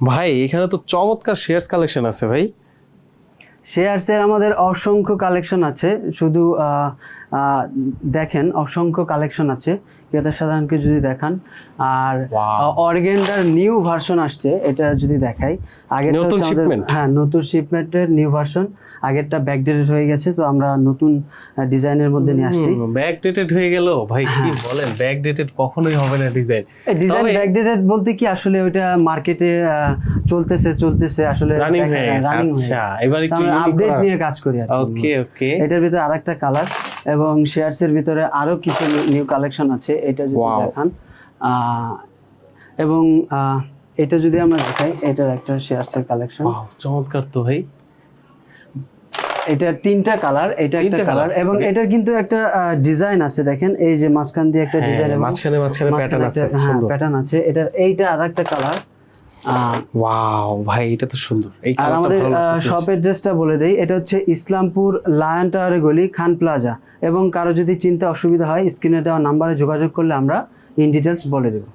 ভাই এখানে তো চমৎকার শেয়ারস কালেকশন আছে ভাই। শেয়ারসের আমাদের অসংখ্য কালেকশন আছে, শুধু দেখেন অসংখ্য কালেকশন আছে ক্রেতা সাধারণকে যদি দেখান। আর অর্গেন্ডার নিউ ভার্সন আসছে, এটা যদি দেখাই। আগেরটা নতুন হচ্ছে আমাদের shipment? হ্যাঁ নতুন শিপমেন্টের নিউ ভার্সন, আগেরটা ব্যাকডেটেড হয়ে গেছে, তো আমরা নতুন ডিজাইনের মধ্যে নিয়ে আসছি। ব্যাকডেটেড হয়ে গেল ভাই, কি বলেন? ব্যাকডেটেড কখনোই হবে না ডিজাইন। ডিজাইন ব্যাকডেটেড বলতে কি আসলে ওইটা মার্কেটে চলতেছে আসলে রানিং হয়ে গেছে। আচ্ছা, এবার একটু আপডেট নিয়ে কাজ করি আর কি। ওকে ওকে। এটার ভিতরে আরেকটা কালার এবং শেয়ারসের ভিতরে আরো কিছু নিউ কালেকশন আছে, এটা যদি দেখান। এবং এটা যদি আমরা দেখাই, এটার একটা শেয়ারসের কালেকশন। চমৎকার তো ভাই। এটা তিনটা কালার, এটা একটা কালার এবং এটার কিন্তু একটা ডিজাইন আছে, দেখেন এই যে মাঝখান দিয়ে একটা ডিজাইন এবং মাঝখানে প্যাটার্ন আছে, সুন্দর প্যাটার্ন আছে। এটার এইটা আরেকটা কালার। ওয়াও ভাই, এটা তো সুন্দর। এই আর আমাদের শপ অ্যাড্রেসটা বলে দেই, এটা হচ্ছে ইসলামপুর লায়ন টাওয়ারের গলি, খান প্লাজা। এবং কারো যদি চিনতে অসুবিধা হয়, স্ক্রিনে দেওয়া নাম্বারে যোগাযোগ করলে আমরা ইন ডিটেলস বলে দেবো।